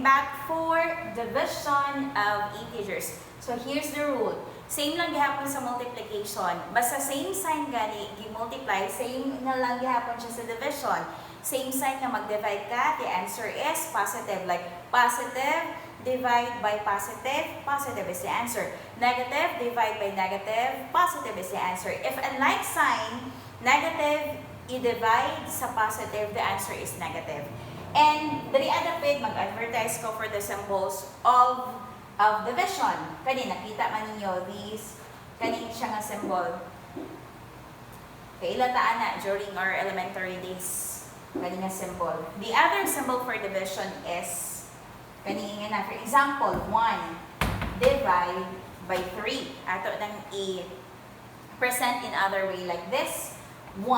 going back for division of integers. So here's the rule. Same lang gihapon sa multiplication. Basta same sign gani, gi-multiply, same na lang gihapon siya sa division. Same sign na mag-divide ka, the answer is positive. Like positive, divide by positive, positive is the answer. Negative, divide by negative, positive is the answer. If a like sign, negative, i-divide sa positive, the answer is negative. And dali adapted, mag-advertise ko for the symbols of division. Kani, nakita man ninyo, these, kani siya nga symbol. Kailataan na during our elementary days. Kani nga symbol. The other symbol for division is, kani nga na, for example, 1 divide by 3. Ato nang i-present in other way like this. 1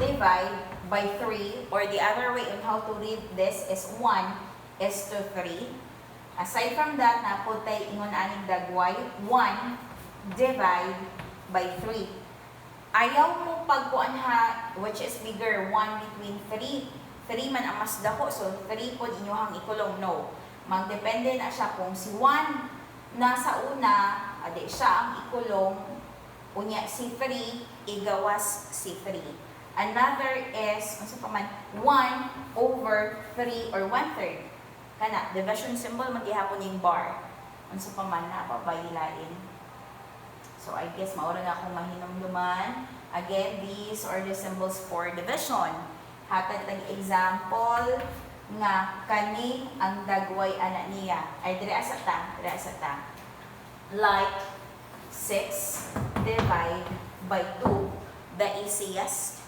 divide by 3, or the other way on how to read this is 1 is to 3. Aside from that, naputay ingon aning dagway, 1 divide by 3. Ayaw mo pagkuan ha, which is bigger, 1 between 3. 3 man ang mas dako, so 3 po inyohang ikulong, no. Magdepende na siya kung si 1 nasa una, adi siya ang ikulong, unya si 3, igawas si 3. Another is, ano pa man, 1 over 3 or 1/3. Kana, division symbol, maghihapon yung bar. Ano pa man, napabayilain. So, I guess, maura na akong mahinumduman. Again, these are the symbols for division. Hatag example nga kani ang dagway ana niya. Ay, dire asa ta. Like, 6 divide by 2. The easiest.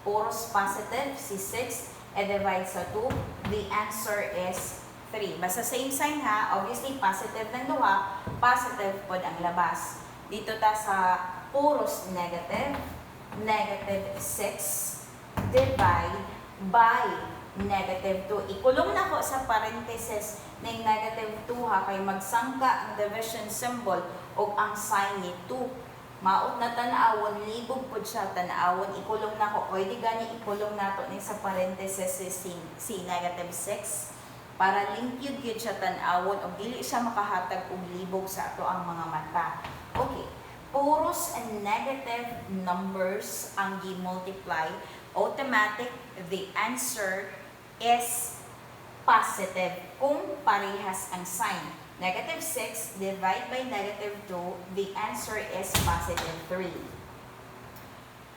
Puros positive, si 6, i-divide sa 2. The answer is 3. Basta same sign ha, obviously positive ng duha, positive pod ang labas. Dito ta sa puros negative, negative 6 divide by negative 2. Ikulong na ko sa parenthesis ng negative 2 ha, kay magsangka ang division symbol o ang sign ni 2. Maot na tanawon, libog po siya tanawon, ikulong na ko, o di gani ikulong na to sa parenthesis si negative 6. Para limpyod yun siya tanawon o dili siya makahatag og libog sa ato ang mga mata. Okay, puros and negative numbers ang gi-multiply, automatic, the answer is positive kung parehas ang sign. Negative 6 divide by negative 2, the answer is positive 3.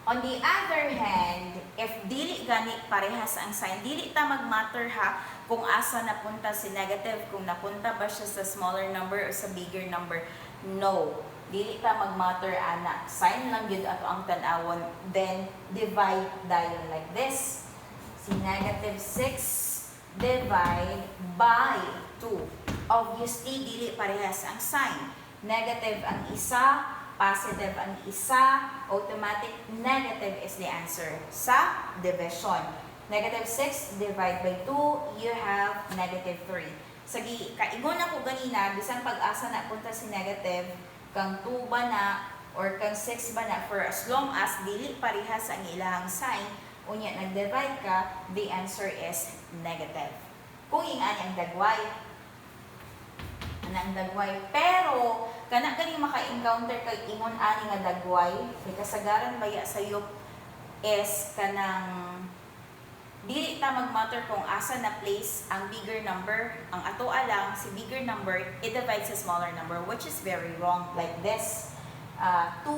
On the other hand, if dili gani parehas ang sign, dili ta mag-matter ha kung asa napunta si negative, kung napunta ba siya sa smaller number o sa bigger number. No. Dili ta mag-matter ana. Sign lang yun ato ang tanawon. Then, divide dayon like this. Si negative 6 divide by 2. Obviously, dili parehas ang sign. Negative ang isa, positive ang isa, automatic negative is the answer sa division. Negative 6 divide by 2, you have negative 3. Sagi, kaigon ako ganina, bisan pag-asa na punta si negative, kang 2 ba na, or kang 6 ba na, for as long as dili parehas ang ilang sign, unya nag-divide ka, the answer is negative. Kung ingani ang dagway, ng dagway. Pero, kana kaning maka-encounter kay ingon ani nga dagway, kay kasagaran baya sayo is kanang dili ta mag-matter kung asa na place ang bigger number. Ang ato alang si bigger number i-divide sa smaller number, which is very wrong. Like this, 2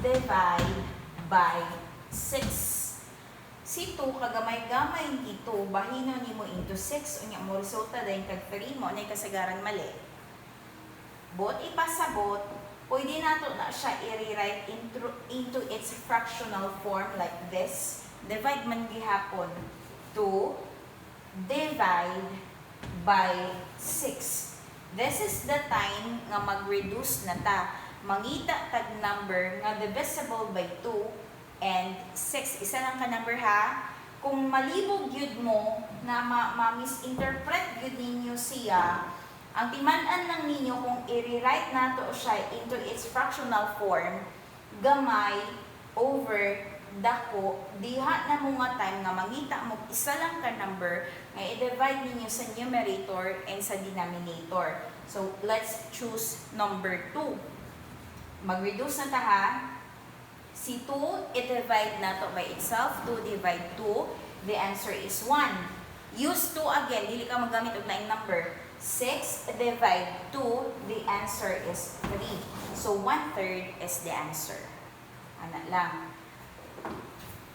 divide by 6. Si 2 kagamay-gamay dito, bahino nimo into 6, unya mo resulta dayon kag 3 mo nay kasagaran mali. But ipasabot, pwede nato na siya i-rewrite into its fractional form like this. Divide man gihapon. 2 divide by 6. This is the time nga mag-reduce na ta. Mangita tag number nga divisible by 2 and 6. Isa lang ka number ha. Kung malibog yun mo na ma-misinterpret yun ninyo siya, ang timan-an lang ninyo kung i-rewrite nato siya into its fractional form, gamay over dako, diha na mo nga time nga mangita mo isa lang ka number nga i-divide ninyo sa numerator and sa denominator. So, let's choose number 2. Mag-reduce na ta ha. Si 2, i-divide na to by itself. 2 divide 2, the answer is 1. Use 2 again, dili ka magamit og laing number. 6 divide 2, the answer is 3. So, 1/3 is the answer. Ana lang.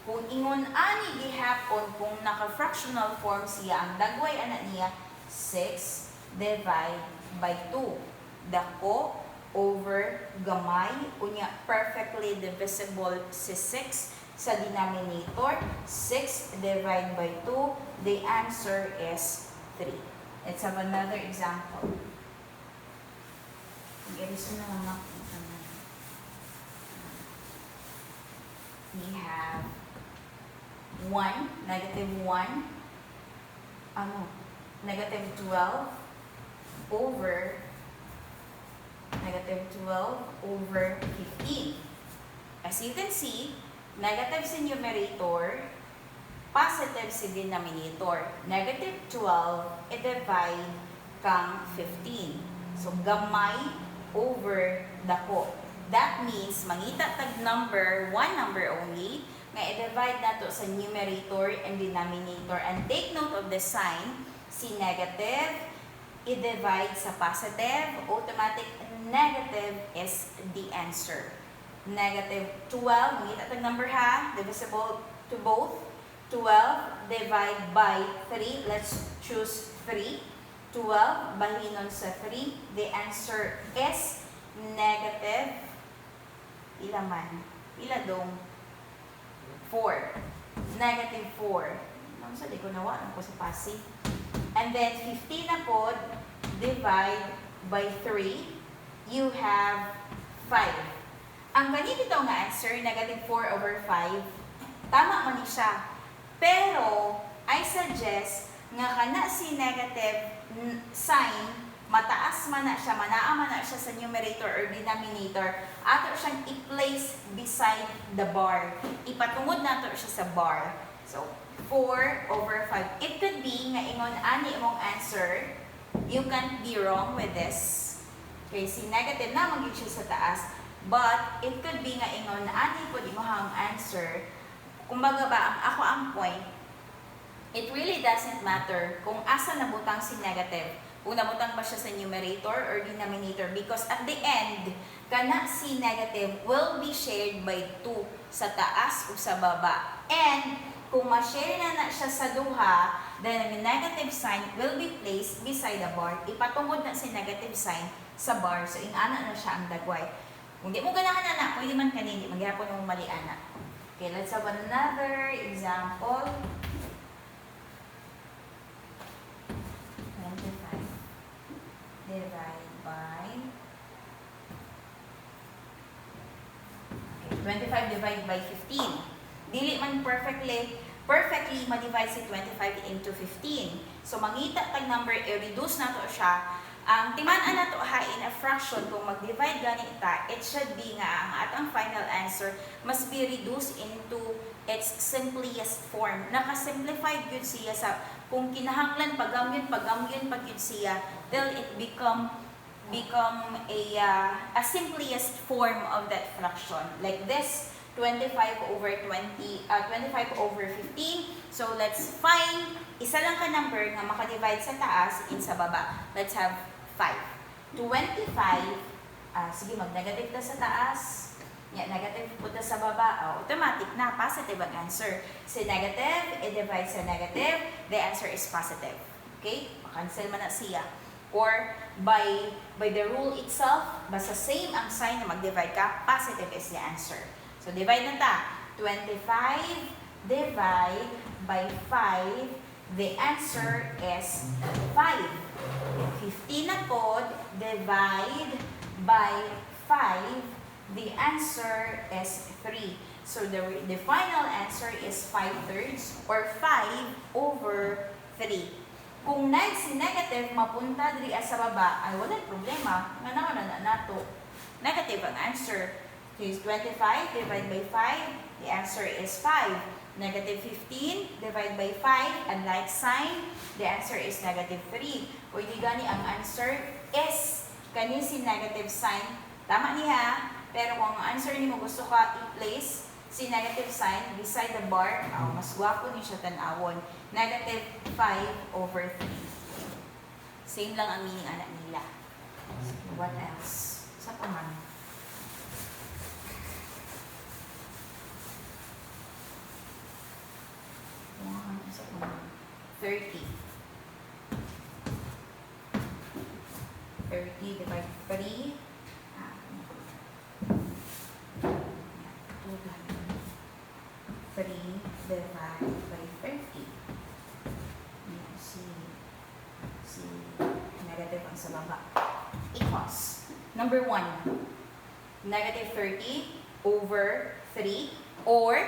Kung ingon ani gihapon kung naka-fractional form siya, ang dagway ana niya 6 divide by 2. Dako over gamay, unya perfectly divisible si 6 sa denominator. 6 divide by 2, the answer is 3. Let's have another example. Mag-edison na lang ako. We have 1, negative 1, negative 12 over negative 12 over 15. As you can see, negative sa numerator, positive sa denominator. Negative 12, i-divide kang 15. So, gamay over dako. That means, mangita tag number, one number only, nga i-divide nato sa numerator and denominator. And take note of the sign, si negative, i-divide sa positive, automatic negative is the answer. Negative 12, mangita tag number ha, divisible to both. 12 divide by 3, let's choose 3. 12, bahinon sa 3, the answer is negative, ila man, ila dong, 4. Negative 4. Ano sa di ko nawa, ano ko sa pasi. And then 15 na po, divide by 3, you have 5. Ang ganito nga answer, negative 4 over 5, tama man ni siya. Pero, I suggest nga kana si negative sign, mataas man na siya, manaa man na siya sa numerator or denominator, ato siyang i-place beside the bar. Ipatungod nato siya sa bar. So, 4 over 5. It could be nga ingon ani imong answer, you can't be wrong with this. Okay, si negative na magiging siya sa taas, but it could be nga ingon ani po di mo ang answer. Kumbaga ba, ang point, it really doesn't matter kung asa nabutang si negative. Kung nabutang ba siya sa numerator or denominator, because at the end, kana si negative will be shared by 2 sa taas o sa baba. And kung ma-share na siya sa duha, then the negative sign will be placed beside the bar. Ipatungod na si negative sign sa bar. So, ingana na siya ang dagway. Kung di mo ganahan na, pwede man kanini, maghihapon yung mali ana. Okay, let's have another example. 25 divide by 25 divide by 15. Dili man perfectly ma-divide si 25 into 15. So, mangita tag number, i-reduce na to siya. Ang timaan na to ha in a fraction, kung mag-divide ganita, it should be nga ang atang final answer must be reduced into its simplest form. Naka-simplified yun siya sa, kung kinahanglan, pagamyon pag yun siya, till it become a simplest form of that fraction. Like this, 25 over 15. So, let's find isa lang ka number na makadivide sa taas in sa baba. Let's have 5. 25, sige, mag-negative na sa taas. Yeah, negative punta sa baba. Automatic na, positive ang answer. Si negative, i-divide sa negative, the answer is positive. Okay? Makancel man na siya. Or, by the rule itself, basta same ang sign na mag-divide ka, positive is the answer. So, divide na ta. 25 divide by 5, the answer is 5. 15 na po, divide by 5, the answer is 3. So, the final answer is 5/3 or 5 over 3. Kung si negative mapunta diri sa baba, ay walang problema. Nga naman na nato. Negative ang answer. Okay, 25 divided by 5. The answer is 5. Negative 15 divided by 5, unlike sign, the answer is negative 3. Pwede gani ang answer is kani si negative sign. Tama niya, pero kung ang answer ni mo gusto ka i-place si negative sign beside the bar, mas gwapo ni siya tanawon. Negative 5 over 3. Same lang ang meaning anak nila. What else? Sa paman? Sa paman? 30. 30 divided by 3. 3 divided by 30. Yan, si negative ang sa baba. Equals. Number 1, negative 30 over 3, or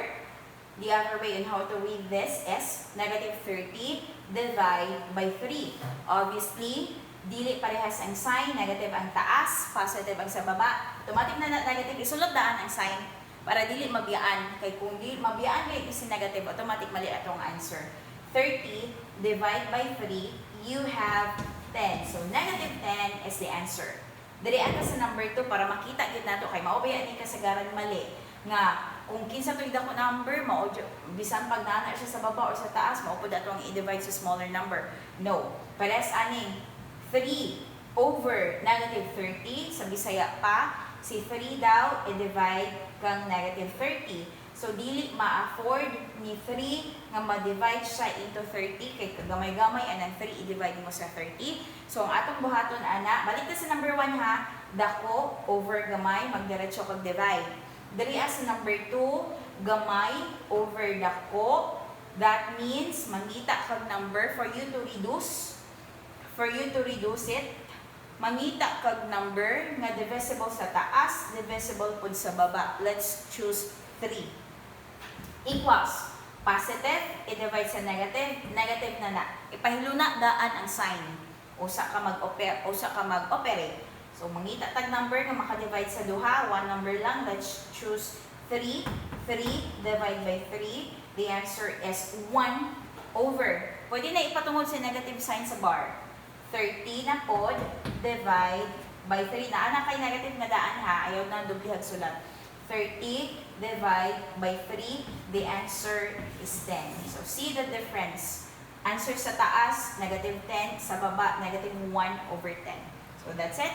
the other way on how to read this is negative 30 divided by 3. Obviously, dili parehas ang sign, negative ang taas, positive ang sa baba. Automatic na negative, isulod daan ang sign para dili mabiyaan. Kay kung dili mabiyaan kay si negative, automatic mali atong answer. 30 divided by 3, you have 10. So, negative 10 is the answer. Dirian ka sa number 2 para makita gid nato kay maobayan ni kasagaran mali nga kung kinsa to idako number mao bisan pag naa siya sa baba or sa taas mao pud ato ang i-divide sa smaller number. No. Pares aning 3 over negative 30 sa Bisaya pa si 3 daw i-divide kang negative 30. So dili ma-afford ni 3 nga ma-divide siya into 30 kay kagamay-gamay anang 3 i-divide mo sa 30. So ang atong buhaton ana, balik na sa number 1 ha, dako over gamay magdiretso kag divide. Diri sa number 2, gamay over dako. That means mangita kag number for you to reduce. For you to reduce it, mangita kag number nga divisible sa taas, divisible pud sa baba. Let's choose 3. Equals. Positive, i-divide sa negative, negative na. Ipahiluna daan ang sign. Usa ka mag-operate. So, mangita tag number nga maka-divide sa duha, one number lang. Let's choose 3. 3 divide by 3. The answer is 1 over. Pwede na ipatungod sa negative sign sa bar. 30 na pod, divide by 3. Naana kay negative na daan ha, ayaw na dublihag sulat. 30 divide by 3, the answer is 10. So, see the difference. Answer sa taas, negative 10. Sa baba, negative 1 over 10. So, that's it.